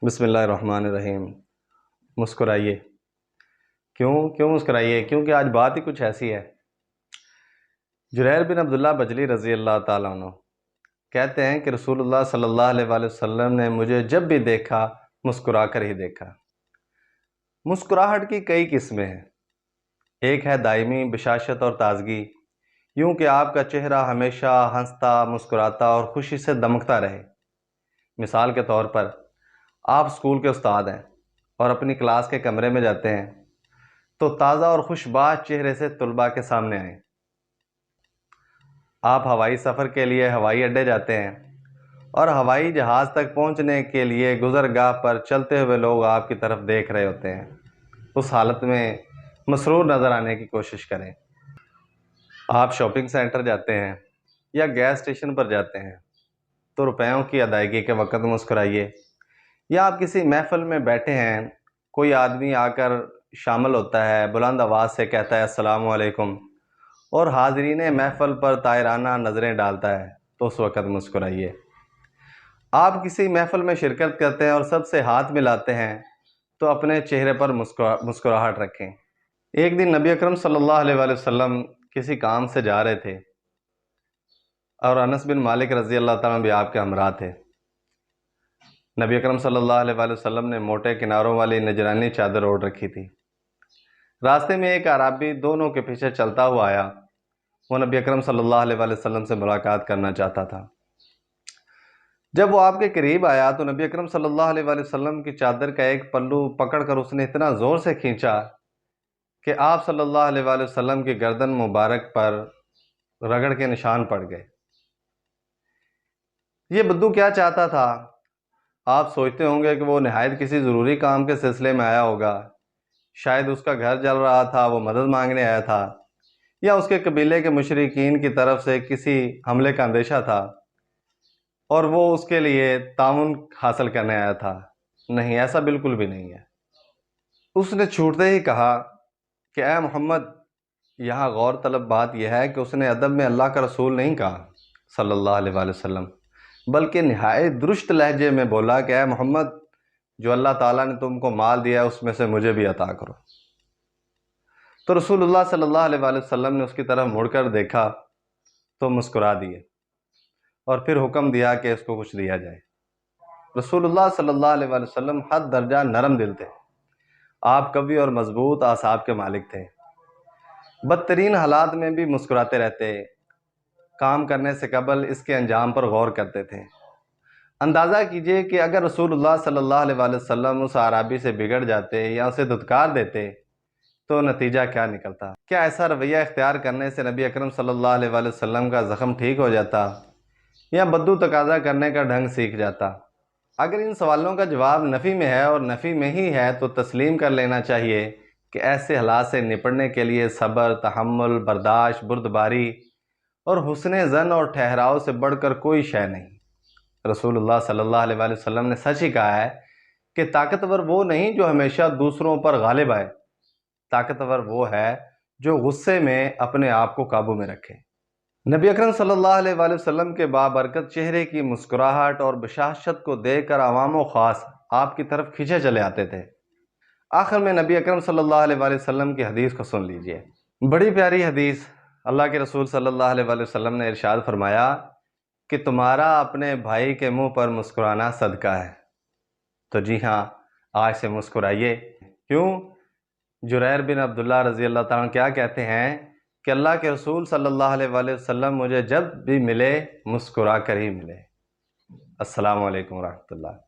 بسم اللہ الرحمن الرحیم۔ مسکرائیے۔ کیوں مسکرائیے؟ کیونکہ آج بات ہی کچھ ایسی ہے۔ جریر بن عبداللہ بجلی رضی اللہ تعالیٰ عنہ کہتے ہیں کہ رسول اللہ صلی اللہ علیہ وآلہ وسلم نے مجھے جب بھی دیکھا مسکرا کر ہی دیکھا۔ مسکراہٹ کی کئی قسمیں ہیں۔ ایک ہے دائمی بشاشت اور تازگی، یوں کہ آپ کا چہرہ ہمیشہ ہنستا، مسکراتا اور خوشی سے دمکتا رہے۔ مثال کے طور پر آپ اسکول کے استاد ہیں اور اپنی کلاس کے کمرے میں جاتے ہیں تو تازہ اور خوشباش چہرے سے طلباء کے سامنے آئیں۔ آپ ہوائی سفر کے لیے ہوائی اڈے جاتے ہیں اور ہوائی جہاز تک پہنچنے کے لیے گزرگاہ پر چلتے ہوئے لوگ آپ کی طرف دیکھ رہے ہوتے ہیں۔ اس حالت میں مسرور نظر آنے کی کوشش کریں۔ آپ شاپنگ سینٹر جاتے ہیں یا گیس اسٹیشن پر جاتے ہیں تو روپیوں کی ادائیگی کے وقت مسکرائیے۔ یا آپ کسی محفل میں بیٹھے ہیں، کوئی آدمی آ کر شامل ہوتا ہے، بلند آواز سے کہتا ہے السلام علیکم اور حاضرین محفل پر طائرانہ نظریں ڈالتا ہے تو اس وقت مسکرائیے۔ آپ کسی محفل میں شرکت کرتے ہیں اور سب سے ہاتھ ملاتے ہیں تو اپنے چہرے پر مسکراہٹ رکھیں۔ ایک دن نبی اکرم صلی اللہ علیہ وآلہ وسلم کسی کام سے جا رہے تھے اور انس بن مالک رضی اللہ تعالیٰ بھی آپ کے ہمراہ تھے۔ نبی اکرم صلی اللہ علیہ وآلہ وسلم نے موٹے کناروں والی نجرانی چادر اوڑھ رکھی تھی۔ راستے میں ایک اعرابی دونوں کے پیچھے چلتا ہوا آیا۔ وہ نبی اکرم صلی اللہ علیہ وآلہ وسلم سے ملاقات کرنا چاہتا تھا۔ جب وہ آپ کے قریب آیا تو نبی اکرم صلی اللہ علیہ وآلہ وسلم کی چادر کا ایک پلو پکڑ کر اس نے اتنا زور سے کھینچا کہ آپ صلی اللہ علیہ وآلہ وسلم کی گردن مبارک پر رگڑ کے نشان پڑ گئے۔ یہ بدو کیا چاہتا تھا؟ آپ سوچتے ہوں گے کہ وہ نہایت کسی ضروری کام کے سلسلے میں آیا ہوگا، شاید اس کا گھر جل رہا تھا، وہ مدد مانگنے آیا تھا، یا اس کے قبیلے کے مشرکین کی طرف سے کسی حملے کا اندیشہ تھا اور وہ اس کے لیے تعاون حاصل کرنے آیا تھا۔ نہیں، ایسا بالکل بھی نہیں ہے۔ اس نے چھوٹتے ہی کہا کہ اے محمد، یہاں غور طلب بات یہ ہے کہ اس نے ادب میں اللہ کا رسول نہیں کہا صلی اللہ علیہ وآلہ وسلم، بلکہ نہایت درست لہجے میں بولا کہ اے محمد، جو اللہ تعالیٰ نے تم کو مال دیا ہے اس میں سے مجھے بھی عطا کرو۔ تو رسول اللہ صلی اللہ علیہ وآلہ وسلم نے اس کی طرف مڑ کر دیکھا تو مسکرا دیے اور پھر حکم دیا کہ اس کو کچھ دیا جائے۔ رسول اللہ صلی اللہ علیہ وآلہ وسلم حد درجہ نرم دل تھے۔ آپ قوی اور مضبوط اعصاب کے مالک تھے۔ بدترین حالات میں بھی مسکراتے رہتے، کام کرنے سے قبل اس کے انجام پر غور کرتے تھے۔ اندازہ کیجئے کہ اگر رسول اللہ صلی اللہ علیہ وآلہ وسلم اس اعرابی سے بگڑ جاتے یا اسے دھتکار دیتے تو نتیجہ کیا نکلتا؟ کیا ایسا رویہ اختیار کرنے سے نبی اکرم صلی اللہ علیہ وآلہ وسلم کا زخم ٹھیک ہو جاتا یا بدو تقاضا کرنے کا ڈھنگ سیکھ جاتا؟ اگر ان سوالوں کا جواب نفی میں ہے اور نفی میں ہی ہے تو تسلیم کر لینا چاہیے کہ ایسے حالات سے نپٹنے کے لیے صبر، تحمل، برداشت، بردباری اور حسن ظن اور ٹھہراؤ سے بڑھ کر کوئی شے نہیں۔ رسول اللہ صلی اللہ علیہ وآلہ وسلم نے سچ ہی کہا ہے کہ طاقتور وہ نہیں جو ہمیشہ دوسروں پر غالب آئے، طاقتور وہ ہے جو غصے میں اپنے آپ کو قابو میں رکھے۔ نبی اکرم صلی اللہ علیہ وآلہ وسلم کے بابرکت چہرے کی مسکراہٹ اور بشاشت کو دیکھ کر عوام و خاص آپ کی طرف کھینچے چلے آتے تھے۔ آخر میں نبی اکرم صلی اللہ علیہ وآلہ وسلم کی حدیث کو سن لیجئے۔ بڑی پیاری حدیث۔ اللہ کے رسول صلی اللہ علیہ وآلہ وسلم نے ارشاد فرمایا کہ تمہارا اپنے بھائی کے منہ پر مسکرانا صدقہ ہے۔ تو جی ہاں، آج سے مسکرائیے۔ کیوں؟ جریر بن عبداللہ رضی اللہ تعالیٰ کیا کہتے ہیں کہ اللہ کے رسول صلی اللہ علیہ وآلہ وسلم مجھے جب بھی ملے مسکرا کر ہی ملے۔ السلام علیکم ورحمۃ اللہ۔